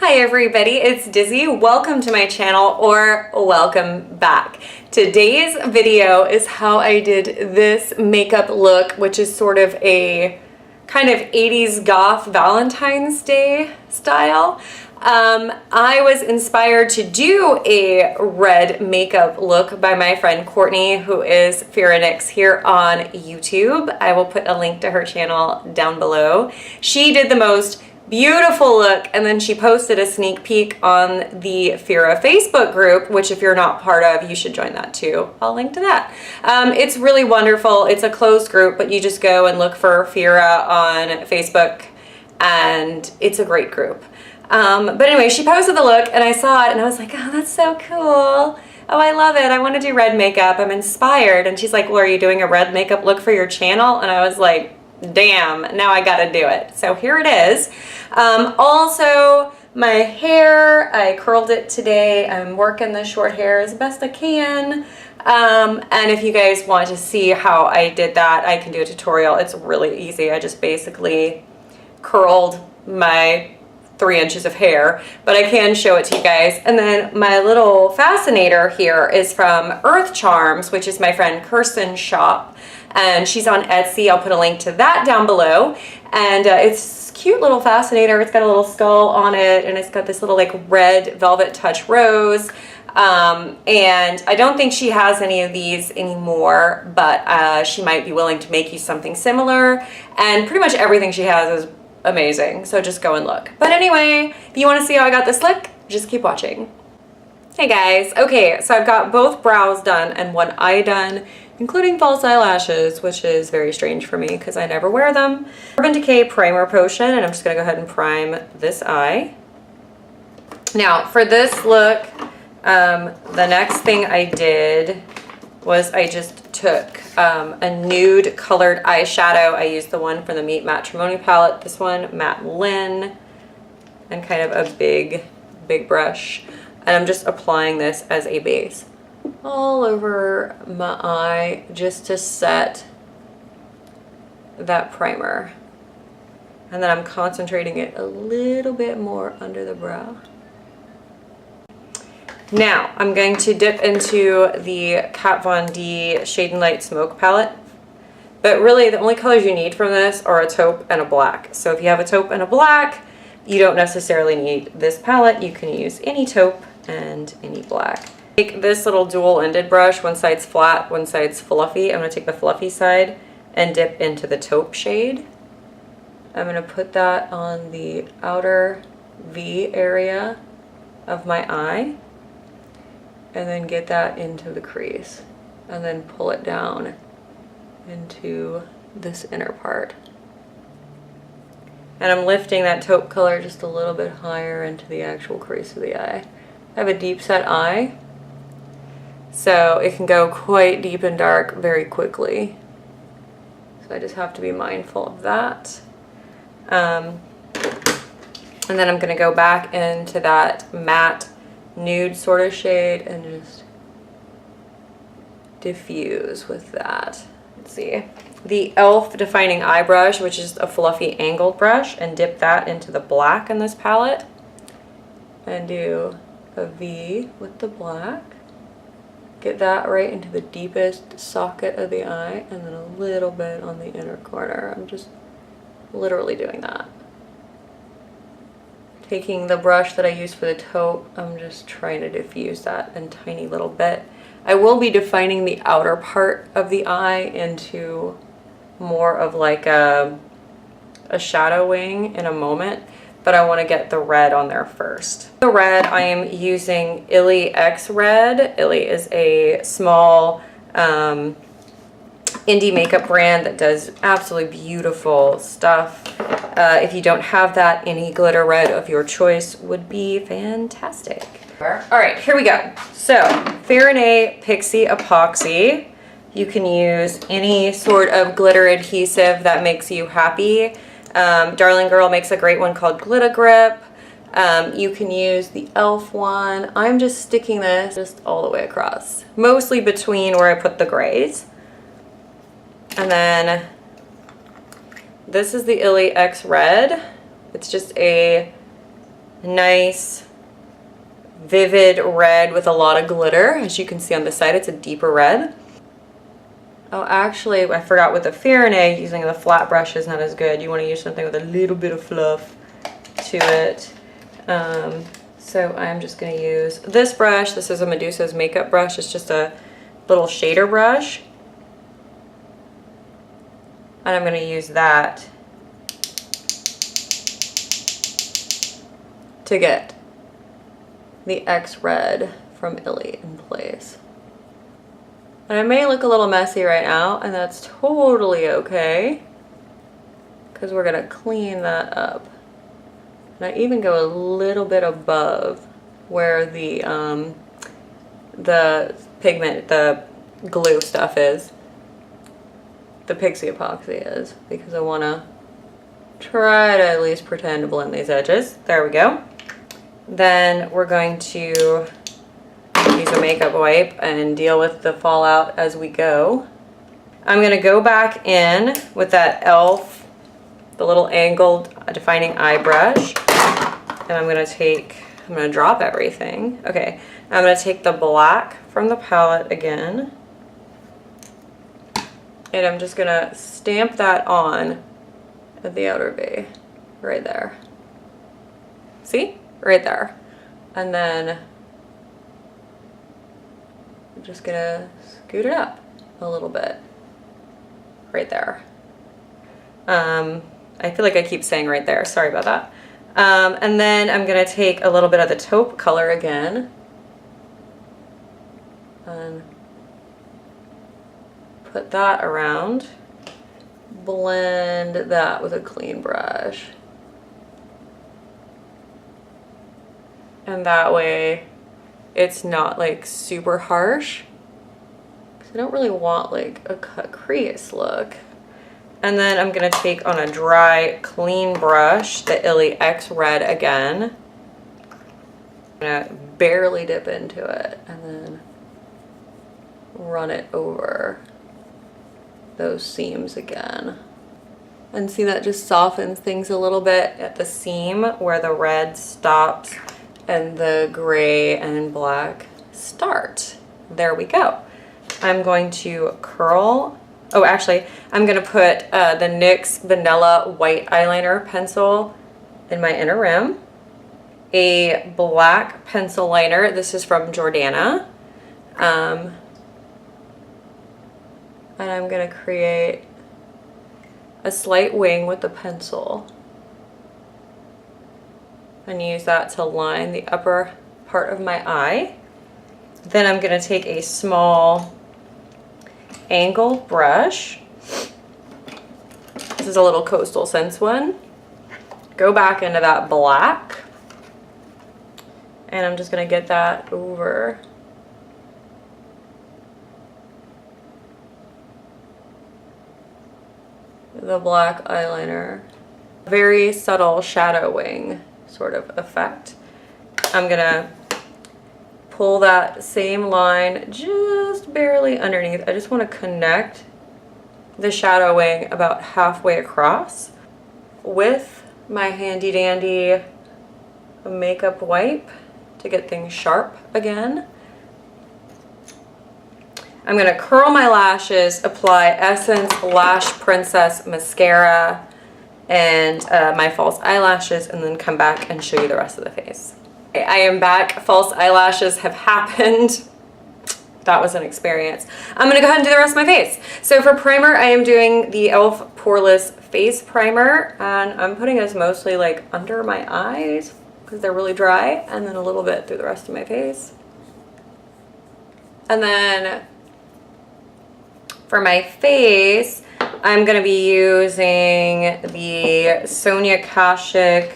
Hi everybody, it's Dizzy. Welcome to my channel, or welcome back. Today's video is how I did this makeup look, which is sort of a kind of 80s goth Valentine's Day style. I was inspired to do a red makeup look by my friend Courtney, who is Pheronix here on YouTube. I will put a link to her channel down below. She did the most beautiful look, and then she posted a sneak peek on the Fira Facebook group, which if you're not part of, you should join that too. I'll link to that. It's really wonderful. It's a closed group, but you just go and look for Fira on Facebook, and it's a great group. But anyway, she posted the look, and I saw it, and I was like, oh, that's so cool. Oh, I love it. I want to do red makeup. I'm inspired. And she's like, well, are you doing a red makeup look for your channel? And I was like, damn, now I gotta do it. So here it is. Also, my hair, I curled it today. I'm working the short hair as best I can. And if you guys want to see how I did that, I can do a tutorial. It's really easy. I just basically curled my 3 inches of hair, but I can show it to you guys. And then my little fascinator here is from Earth Charms, which is my friend Kirsten's shop. And she's on Etsy. I'll put a link to that down below. And it's a cute little fascinator. It's got a little skull on it, and it's got this little like red velvet touch rose. And I don't think she has any of these anymore, but she might be willing to make you something similar. And pretty much everything she has is amazing. So just go and look. But anyway, if you want to see how I got this look, just keep watching. Hey guys. Okay, so I've got both brows done and one eye done, including false eyelashes, which is very strange for me because I never wear them. Urban Decay Primer Potion, and I'm just going to go ahead and prime this eye. Now, for this look, the next thing I did was I just took a nude colored eyeshadow. I used the one from the Meet Matrimony palette, this one, Matte Lynn, and kind of a big brush. And I'm just applying this as a base all over my eye just to set that primer. And then I'm concentrating it a little bit more under the brow. Now I'm going to dip into the Kat Von D Shade and Light Smoke palette. But really the only colors you need from this are a taupe and a black. So if you have a taupe and a black, you don't necessarily need this palette. You can use any taupe and any black. Take this little dual-ended brush, one side's flat, one side's fluffy. I'm going to take the fluffy side and dip into the taupe shade. I'm going to put that on the outer V area of my eye, and then get that into the crease, and then pull it down into this inner part. And I'm lifting that taupe color just a little bit higher into the actual crease of the eye. I have a deep set eye, so it can go quite deep and dark very quickly. So I just have to be mindful of that. And then I'm going to go back into that matte nude sort of shade and just diffuse with that. Let's see. The e.l.f. Defining Eye Brush, which is a fluffy angled brush, and dip that into the black in this palette. And do a V with the black. Get that right into the deepest socket of the eye, and then a little bit on the inner corner. I'm just literally doing that. Taking the brush that I used for the taupe, I'm just trying to diffuse that a tiny little bit. I will be defining the outer part of the eye into more of like a shadowing in a moment, but I want to get the red on there first. The red, I am using Illy X Red. Illy is a small indie makeup brand that does absolutely beautiful stuff. If you don't have that, any glitter red of your choice would be fantastic. All right, here we go. So, Farinay Pixie Epoxy. You can use any sort of glitter adhesive that makes you happy. Darling Girl makes a great one called Glitter Grip. You can use the e.l.f. one. I'm just sticking this just all the way across, mostly between where I put the grays. And then this is the Illy X Red. It's just a nice vivid red with a lot of glitter. As you can see on the side, it's a deeper red. Oh, actually, I forgot with the Fair & using the flat brush is not as good. You want to use something with a little bit of fluff to it. So I'm just going to use this brush. This is a Medusa's makeup brush. It's just a little shader brush. And I'm going to use that to get the X red from Illy in place. And I may look a little messy right now, and that's totally okay, because we're gonna clean that up. And I even go a little bit above where the pigment, the glue stuff is, the pixie epoxy is, because I wanna try to at least pretend to blend these edges. There we go. Then we're going to use a makeup wipe and deal with the fallout as we go. I'm going to go back in with that e.l.f., the little angled defining eye brush, and I'm going to drop everything. Okay, I'm going to take the black from the palette again, and I'm just going to stamp that on at the outer V, right there. See? Right there. And then I'm just gonna scoot it up a little bit. Right there. I feel like I keep saying right there. Sorry about that. And then I'm gonna take a little bit of the taupe color again and put that around. Blend that with a clean brush. And that way it's not like super harsh, because I don't really want like a cut crease look. And then I'm gonna take on a dry clean brush the Illy X Red again. I'm gonna barely dip into it and then run it over those seams again. And see, that just softens things a little bit at the seam where the red stops and the gray and black start. There we go. I'm going to curl. Oh, actually, I'm going to put the NYX Vanilla White Eyeliner Pencil in my inner rim. A black pencil liner. This is from Jordana. And I'm going to create a slight wing with the pencil and use that to line the upper part of my eye. Then I'm going to take a small angled brush. This is a little Coastal Scents one. Go back into that black, and I'm just going to get that over the black eyeliner. Very subtle shadowing sort of effect. I'm gonna pull that same line just barely underneath. I just want to connect the shadowing about halfway across with my handy dandy makeup wipe to get things sharp again. I'm gonna curl my lashes, apply Essence Lash Princess mascara and my false eyelashes, and then come back and show you the rest of the face. Okay, I am back. False eyelashes have happened. That was an experience. I'm gonna go ahead and do the rest of my face. So for primer, I am doing the e.l.f. Poreless Face Primer, and I'm putting this mostly like under my eyes because they're really dry, and then a little bit through the rest of my face. And then for my face, I'm going to be using the Sonia Kashuk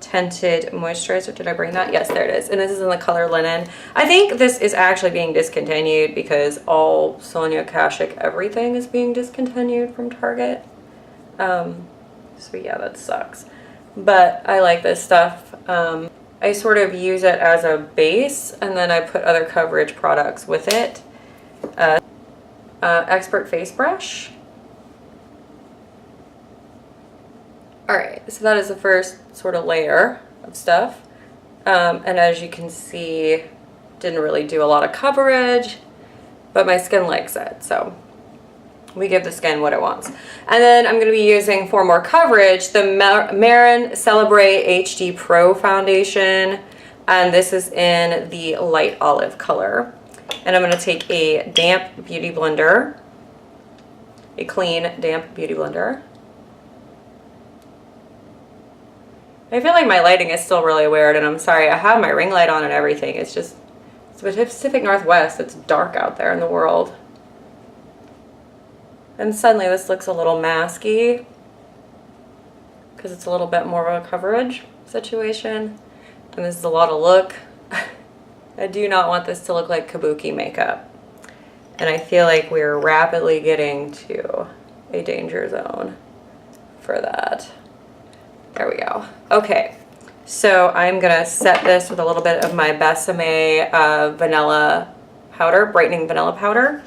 Tinted Moisturizer. Did I bring that? Yes, there it is. And this is in the color Linen. I think this is actually being discontinued because all Sonia Kashuk everything is being discontinued from Target. So yeah, that sucks. But I like this stuff. I sort of use it as a base, and then I put other coverage products with it. Expert Face Brush. Alright, so that is the first sort of layer of stuff. And as you can see, didn't really do a lot of coverage, but my skin likes it, so we give the skin what it wants. And then I'm going to be using, for more coverage, the Marin Celebrate HD Pro Foundation, and this is in the light olive color. And I'm going to take a damp beauty blender, a clean damp beauty blender. I feel like my lighting is still really weird, and I'm sorry, I have my ring light on and everything. It's just, it's the Pacific Northwest. It's dark out there in the world. And suddenly this looks a little masky because it's a little bit more of a coverage situation. And this is a lot of look. I do not want this to look like kabuki makeup. And I feel like we're rapidly getting to a danger zone for that. There we go. Okay, so I'm gonna set this with a little bit of my Besame vanilla powder, brightening vanilla powder.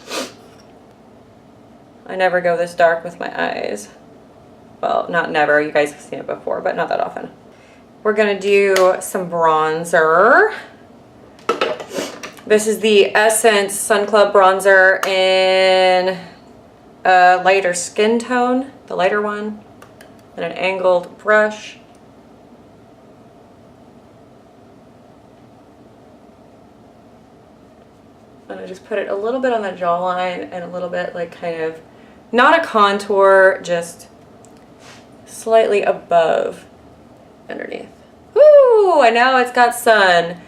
I never go this dark with my eyes. Well, not never, you guys have seen it before, but not that often. We're gonna do some bronzer. This is the Essence Sun Club bronzer in a lighter skin tone, the lighter one. And an angled brush. And I just put it a little bit on the jawline and a little bit like kind of, not a contour, just slightly above underneath. Woo! And now it's got sun.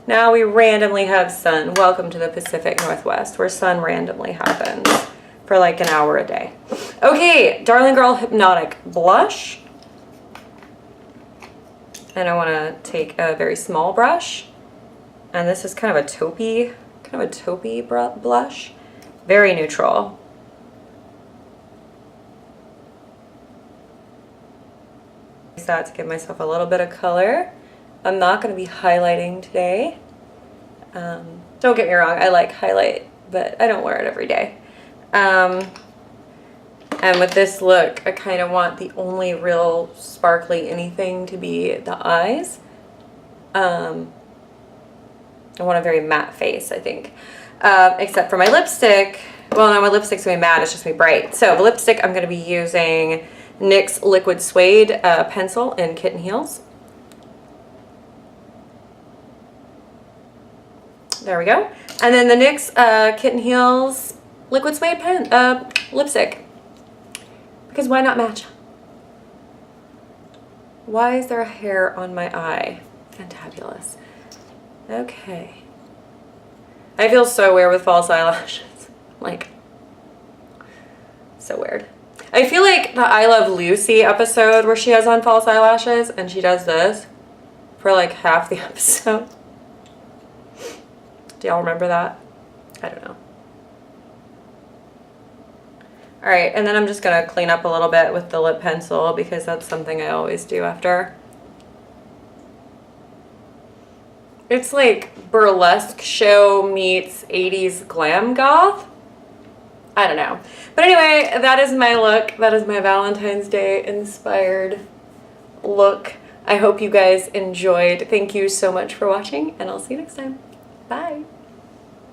Now we randomly have sun. Welcome to the Pacific Northwest, where sun randomly happens for like an hour a day. Okay, Darling Girl Hypnotic Blush. And I want to take a very small brush. And this is kind of a taupey blush. Very neutral. Use that to give myself a little bit of color. I'm not going to be highlighting today. Don't get me wrong, I like highlight, but I don't wear it every day. And with this look, I kind of want the only real sparkly anything to be the eyes. I want a very matte face, I think. Except for my lipstick. Well, no, my lipstick's going to be matte, it's just going to be bright. So the lipstick, I'm going to be using NYX Liquid Suede pencil in Kitten Heels. There we go. And then the NYX Kitten Heels Liquid Suede pen lipstick. Because why not match? Why is there a hair on my eye? Fantabulous. Okay. I feel so weird with false eyelashes. Like, so weird. I feel like the I Love Lucy episode where she has on false eyelashes and she does this for like half the episode. Do y'all remember that? I don't know. All right, and then I'm just gonna clean up a little bit with the lip pencil because that's something I always do after. It's like burlesque show meets 80s glam goth. I don't know. But anyway, that is my look. That is my Valentine's Day inspired look. I hope you guys enjoyed. Thank you so much for watching, and I'll see you next time. Bye.